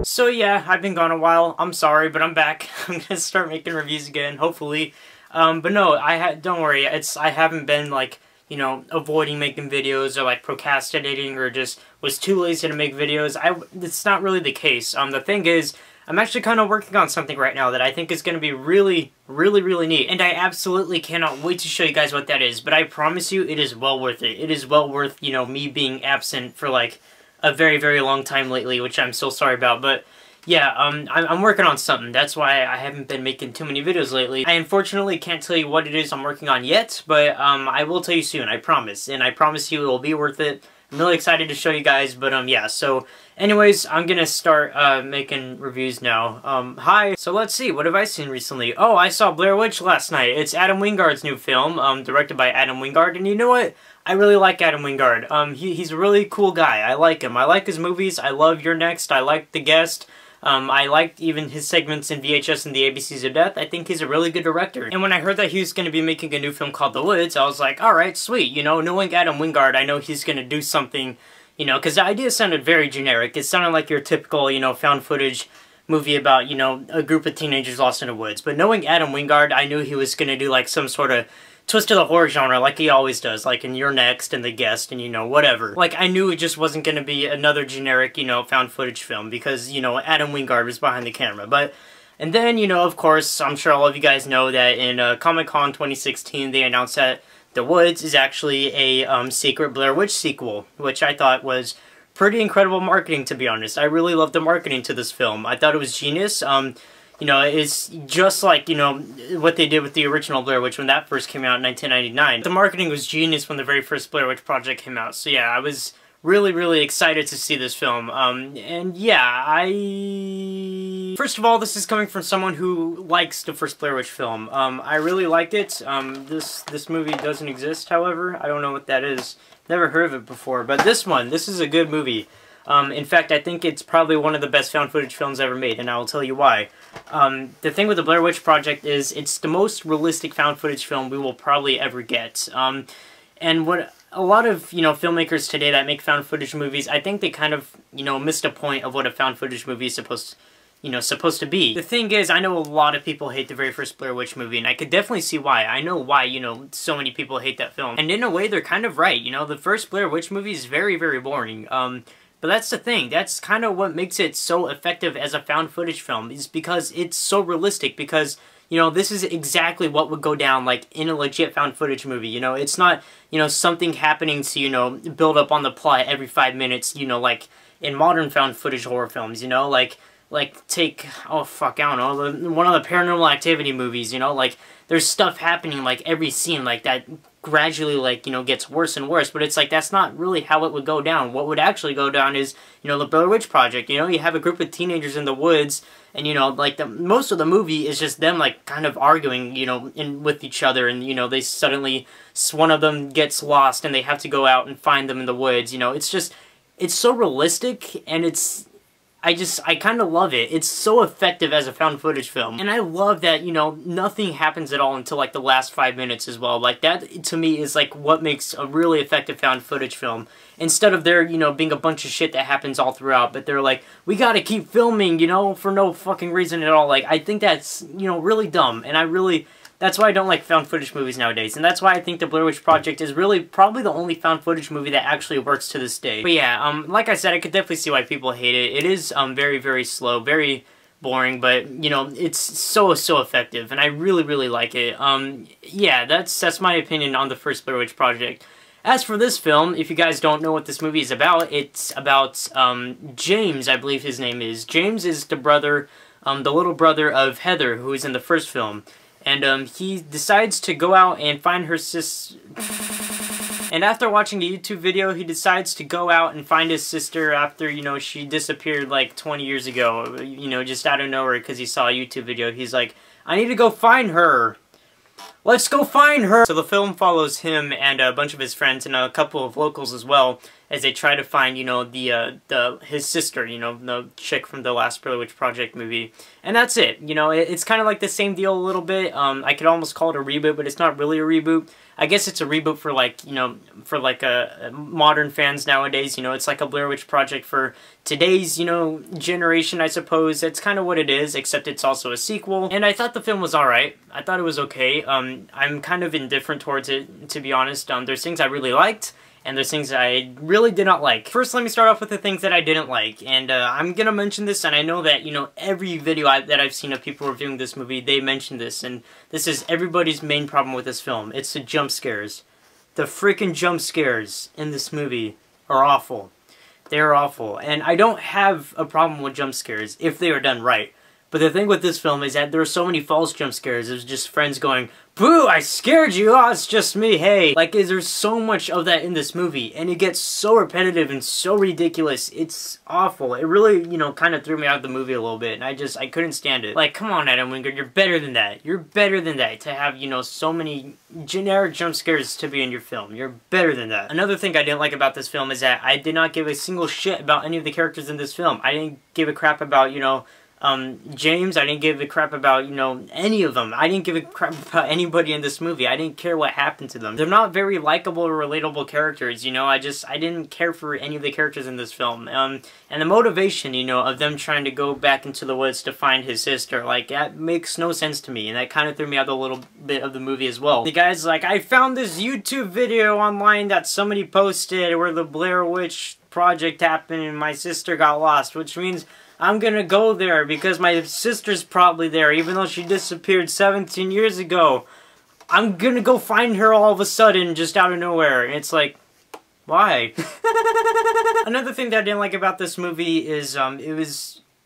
So yeah, I've been gone a while. I'm sorry, but I'm back. I'm gonna start making reviews again, hopefully. But no, don't worry. I haven't been like, you know, avoiding making videos or like procrastinating or just was too lazy to make videos. It's not really the case. The thing is, I'm actually kind of working on something right now that I think is going to be really neat. And I absolutely cannot wait to show you guys what that is. But I promise you, it is well worth it. It is well worth, you know, me being absent for like a very long time lately, which I'm so sorry about. But yeah, I'm working on something. That's why I haven't been making too many videos lately. I unfortunately can't tell you what it is I'm working on yet, but I will tell you soon, I promise. And I promise you it will be worth it. I'm really excited to show you guys, but yeah, so anyways, I'm gonna start making reviews now. Hi. So let's see, what have I seen recently? Oh, I saw Blair Witch last night. It's Adam Wingard's new film, directed by Adam Wingard, and you know what? I really like Adam Wingard. He's a really cool guy. I like him. I like his movies. I love You're Next. I like The Guest. I liked even his segments in VHS and the ABCs of Death. I think he's a really good director. And when I heard that he was going to be making a new film called The Woods, I was like, alright, sweet. You know, knowing Adam Wingard, I know he's going to do something, you know, because the idea sounded very generic. It sounded like your typical, you know, found footage movie about, you know, a group of teenagers lost in the woods. But knowing Adam Wingard, I knew he was going to do like some sort of twist to the horror genre like he always does, like in You're Next and The Guest and, you know, whatever. Like, I knew it just wasn't going to be another generic, you know, found footage film because, you know, Adam Wingard was behind the camera. But, and then, you know, of course, I'm sure all of you guys know that in Comic-Con 2016, they announced that The Woods is actually a secret Blair Witch sequel, which I thought was pretty incredible marketing, to be honest. I really loved the marketing to this film. I thought it was genius. You know, it's just like, you know, what they did with the original Blair Witch when that first came out in 1999. The marketing was genius when the very first Blair Witch project came out. So yeah, I was really excited to see this film. And yeah, first of all, this is coming from someone who likes the first Blair Witch film. I really liked it. This movie doesn't exist, however. I don't know what that is. Never heard of it before. But this is a good movie. In fact, I think it's probably one of the best found footage films ever made, and I will tell you why. The thing with the Blair Witch Project is it's the most realistic found footage film we will probably ever get. And what a lot of, you know, filmmakers today that make found footage movies, I think they kind of, you know, missed a point of what a found footage movie is supposed to be. The thing is, I know a lot of people hate the very first Blair Witch movie, and I could definitely see why. I know why, you know, so many people hate that film. And in a way, they're kind of right. You know, the first Blair Witch movie is very boring. But that's the thing, that's kind of what makes it so effective as a found footage film, is because it's so realistic, because, you know, this is exactly what would go down, like, in a legit found footage movie, you know, it's not, you know, something happening to, you know, build up on the plot every 5 minutes, you know, like, in modern found footage horror films, you know, like, take, oh fuck, I don't know, one of the Paranormal Activity movies, you know, like, there's stuff happening, like, every scene, like, that gradually, like, you know, gets worse and worse, but it's like, that's not really how it would go down. What would actually go down is, you know, the Blair Witch Project, you know, you have a group of teenagers in the woods, and, you know, like, most of the movie is just them, like, kind of arguing, you know, with each other, and, you know, they suddenly, one of them gets lost, and they have to go out and find them in the woods, you know, it's just, it's so realistic, and it's, I kind of love it. It's so effective as a found footage film. And I love that, you know, nothing happens at all until, like, the last 5 minutes as well. Like, that, to me, is, like, what makes a really effective found footage film. Instead of there, you know, being a bunch of shit that happens all throughout, but they're like, we gotta keep filming, you know, for no fucking reason at all. Like, I think that's, you know, really dumb. And that's why I don't like found footage movies nowadays, and that's why I think the Blair Witch Project is really probably the only found footage movie that actually works to this day. But yeah, like I said, I could definitely see why people hate it. It is very slow, very boring, but, you know, it's so effective, and I really like it. Yeah, that's my opinion on the first Blair Witch Project. As for this film, if you guys don't know what this movie is about, it's about James, I believe his name is. James is the brother, the little brother of Heather, who is in the first film. And, he decides to go out and find her sister. And after watching a YouTube video, he decides to go out and find his sister after, you know, she disappeared like 20 years ago. You know, just out of nowhere because he saw a YouTube video. He's like, I need to go find her. Let's go find her! So the film follows him and a bunch of his friends and a couple of locals as well as they try to find, you know, his sister, you know, the chick from the last Blair Witch Project movie. And that's it. You know, it's kind of like the same deal a little bit. I could almost call it a reboot, but it's not really a reboot. I guess it's a reboot for, like, you know, for, like, modern fans nowadays. You know, it's like a Blair Witch Project for today's, you know, generation, I suppose. That's kind of what it is, except it's also a sequel. And I thought the film was alright. I thought it was okay. I'm kind of indifferent towards it, to be honest. There's things I really liked, and there's things I really did not like. First, let me start off with the things that I didn't like, and I'm gonna mention this, and I know that, you know, every video that I've seen of people reviewing this movie, they mention this, and this is everybody's main problem with this film. It's the jump scares. The freaking jump scares in this movie are awful. They're awful, and I don't have a problem with jump scares if they are done right. But the thing with this film is that there are so many false jump scares. There's just friends going, "Boo, I scared you, oh, it's just me, hey." Like, there's so much of that in this movie, and it gets so repetitive and so ridiculous. It's awful. It really, you know, kind of threw me out of the movie a little bit, and I couldn't stand it. Like, come on, Adam Wingard, you're better than that. You're better than that to have, you know, so many generic jump scares to be in your film. You're better than that. Another thing I didn't like about this film is that I did not give a single shit about any of the characters in this film. I didn't give a crap about, you know, James. I didn't give a crap about, you know, any of them. I didn't give a crap about anybody in this movie. I didn't care what happened to them. They're not very likable or relatable characters, you know. I didn't care for any of the characters in this film. And the motivation, you know, of them trying to go back into the woods to find his sister, like, that makes no sense to me, and that kind of threw me out a little bit of the movie as well. The guy's like, "I found this YouTube video online that somebody posted where the Blair Witch Project happened and my sister got lost, which means I'm gonna go there because my sister's probably there, even though she disappeared 17 years ago. I'm gonna go find her all of a sudden, just out of nowhere." And it's like, why? Another thing that I didn't like about this movie is, it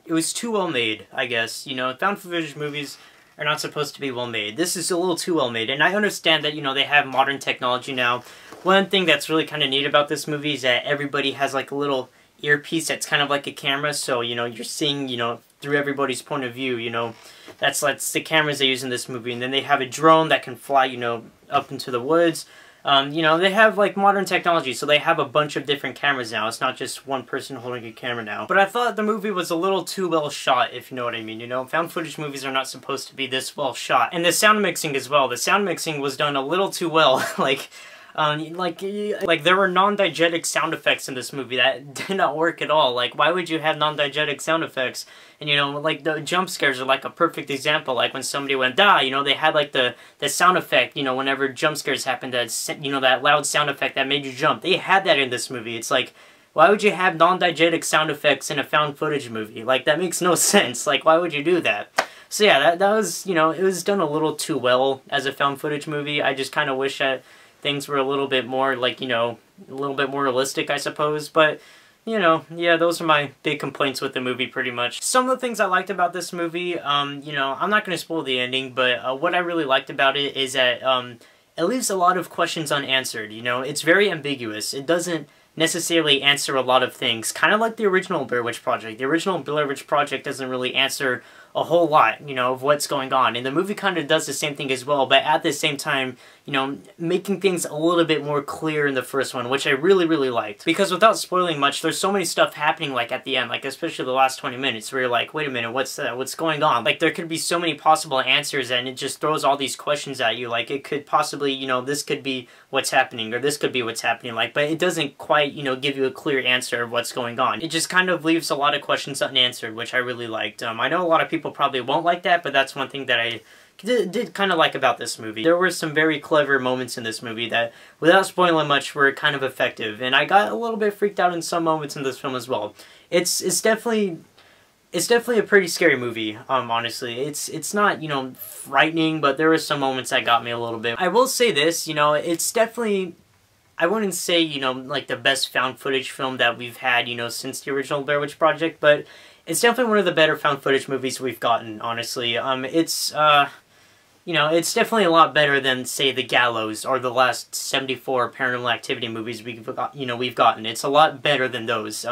was too well made, I guess. You know, found footage movies are not supposed to be well made. This is a little too well made, and I understand that, you know, they have modern technology now. One thing that's really kind of neat about this movie is that everybody has, like, a little earpiece that's kind of like a camera, so, you know, you're seeing, you know, through everybody's point of view, you know. That's the cameras they use in this movie. And then they have a drone that can fly, you know, up into the woods. You know, they have, like, modern technology, so they have a bunch of different cameras now. It's not just one person holding a camera now. But I thought the movie was a little too well shot, if you know what I mean, you know? Found footage movies are not supposed to be this well shot. And the sound mixing as well. The sound mixing was done a little too well. Like there were non-diegetic sound effects in this movie that did not work at all. Like, why would you have non-diegetic sound effects? And, you know, like, the jump scares are, like, a perfect example. Like, when somebody went, "Da," you know, they had, like, the sound effect, you know, whenever jump scares happened, that, you know, that loud sound effect that made you jump. They had that in this movie. It's like, why would you have non-diegetic sound effects in a found footage movie? Like, that makes no sense. Like, why would you do that? So, yeah, that was, you know, it was done a little too well as a found footage movie. I just kind of wish that things were a little bit more, like, you know, a little bit more realistic, I suppose. But, you know, yeah, those are my big complaints with the movie, pretty much. Some of the things I liked about this movie, you know, I'm not going to spoil the ending, but what I really liked about it is that it leaves a lot of questions unanswered, you know? It's very ambiguous. It doesn't necessarily answer a lot of things, kind of like the original Blair Witch Project. The original Blair Witch Project doesn't really answer a whole lot, you know, of what's going on. And the movie kind of does the same thing as well, but at the same time, you know, making things a little bit more clear in the first one, which I really, really liked. Because without spoiling much, there's so many stuff happening, like, at the end, like, especially the last 20 minutes, where you're like, wait a minute, what's going on? Like, there could be so many possible answers, and it just throws all these questions at you. Like, it could possibly, you know, this could be what's happening, or this could be what's happening, like, but it doesn't quite, you know, give you a clear answer of what's going on. It just kind of leaves a lot of questions unanswered, which I really liked. I know a lot of people probably won't like that, but that's one thing that I did kind of like about this movie. There were some very clever moments in this movie that, without spoiling much, were kind of effective, and I got a little bit freaked out in some moments in this film as well. It's definitely a pretty scary movie, honestly. It's not, you know, frightening, but there were some moments that got me a little bit. I will say this, you know, it's definitely, I wouldn't say, you know, like, the best found footage film that we've had, you know, since the original Blair Witch Project, but it's definitely one of the better found footage movies we've gotten, honestly. you know, it's definitely a lot better than, say, The Gallows or the last 74 Paranormal Activity movies we've gotten. It's a lot better than those.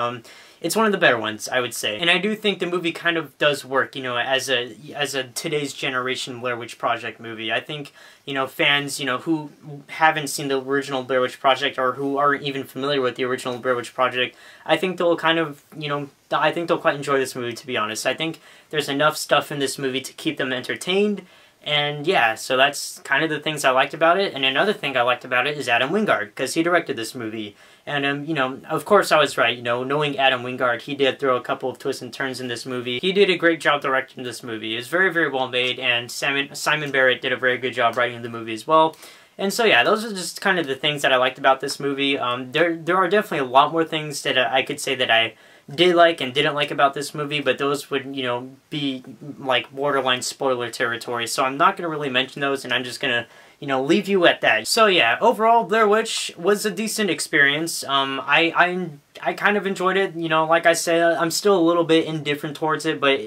It's one of the better ones, I would say. And I do think the movie kind of does work, you know, as a today's generation Blair Witch Project movie. I think, you know, fans, you know, who haven't seen the original Blair Witch Project or who aren't even familiar with the original Blair Witch Project, I think they'll kind of, you know, I think they'll quite enjoy this movie, to be honest. I think there's enough stuff in this movie to keep them entertained. And yeah, so that's kind of the things I liked about it. And another thing I liked about it is Adam Wingard, because he directed this movie. And, you know, of course I was right, you know, knowing Adam Wingard, he did throw a couple of twists and turns in this movie. He did a great job directing this movie. It was very, very well made, and Simon Barrett did a very good job writing the movie as well. And so yeah, those are just kind of the things that I liked about this movie. There are definitely a lot more things that I could say that I did like and didn't like about this movie, but those would, you know, be like borderline spoiler territory, so I'm not going to really mention those, and I'm just going to, you know, leave you at that. So yeah, overall, Blair Witch was a decent experience. I kind of enjoyed it, you know, like I said, I'm still a little bit indifferent towards it, but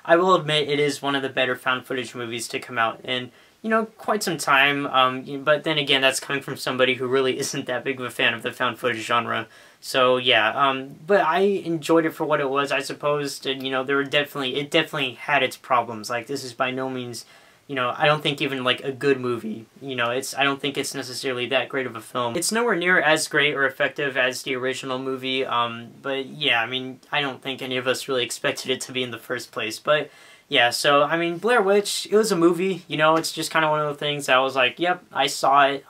I will admit it is one of the better found footage movies to come out in, you know, quite some time, but then again, that's coming from somebody who really isn't that big of a fan of the found footage genre. So yeah, but I enjoyed it for what it was, I suppose. And, you know, it definitely had its problems. Like, this is by no means, you know, I don't think even like a good movie. You know, I don't think it's necessarily that great of a film. It's nowhere near as great or effective as the original movie. But yeah, I mean, I don't think any of us really expected it to be in the first place. But yeah, so I mean, Blair Witch, it was a movie. You know, it's just kind of one of the things that I was like, yep, I saw it.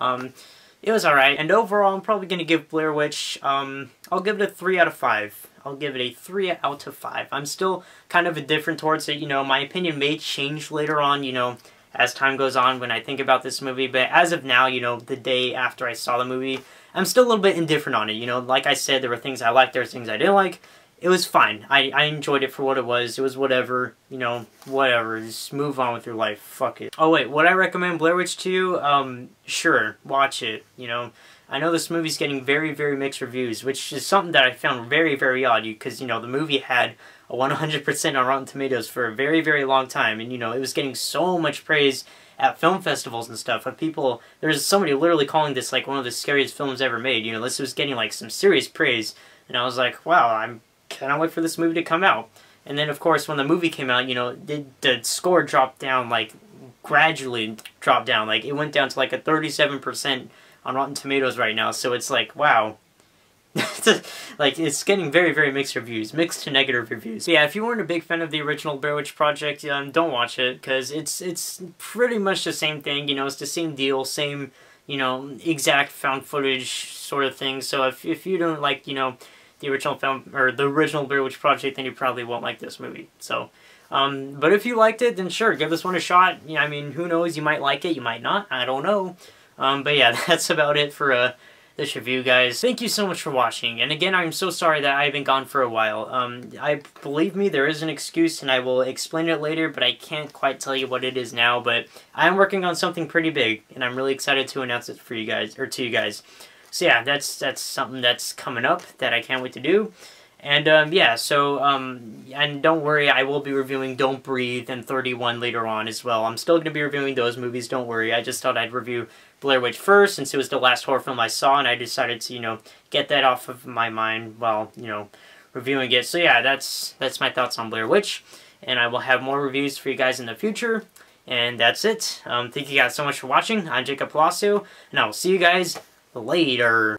It was alright, and overall, I'm probably going to give Blair Witch, I'll give it a 3 out of 5. I'll give it a 3 out of 5. I'm still kind of indifferent towards it, you know, my opinion may change later on, you know, as time goes on when I think about this movie, but as of now, you know, the day after I saw the movie, I'm still a little bit indifferent on it, you know, like I said, there were things I liked, there were things I didn't like. It was fine. I enjoyed it for what it was. It was whatever, you know, whatever. Just move on with your life. Fuck it. Oh wait, would I recommend Blair Witch to you? Sure. Watch it, you know. I know this movie's getting very, very mixed reviews, which is something that I found very, very odd, because, you know, the movie had a 100% on Rotten Tomatoes for a very, very long time, and, you know, it was getting so much praise at film festivals and stuff. Of people, there's somebody literally calling this, like, one of the scariest films ever made. You know, this was getting, like, some serious praise, and I was like, wow, cannot wait for this movie to come out. And then, of course, when the movie came out, you know, the score dropped down, like, gradually dropped down. Like, it went down to, like, a 37% on Rotten Tomatoes right now. So it's like, wow. Like, it's getting very, very mixed reviews. Mixed to negative reviews. So yeah, if you weren't a big fan of the original Blair Witch Project, don't watch it, because it's pretty much the same thing. You know, it's the same deal, same, you know, exact found footage sort of thing. So if you don't like, you know, the original film, or the original Blair Witch Project, then you probably won't like this movie. So, but if you liked it, then sure, give this one a shot. Yeah, I mean, who knows, you might like it, you might not, I don't know. But yeah, that's about it for, this review, guys. Thank you so much for watching, and again, I'm so sorry that I've been gone for a while. Believe me, there is an excuse, and I will explain it later, but I can't quite tell you what it is now, but I'm working on something pretty big, and I'm really excited to announce it for you guys, or to you guys. So yeah, that's something that's coming up that I can't wait to do. And yeah, so, and don't worry, I will be reviewing Don't Breathe and 31 later on as well. I'm still going to be reviewing those movies, don't worry. I just thought I'd review Blair Witch first, since it was the last horror film I saw, and I decided to, you know, get that off of my mind while, you know, reviewing it. So yeah, that's my thoughts on Blair Witch, and I will have more reviews for you guys in the future. And that's it. Thank you guys so much for watching. I'm Jacob Palacio, and I will see you guys later.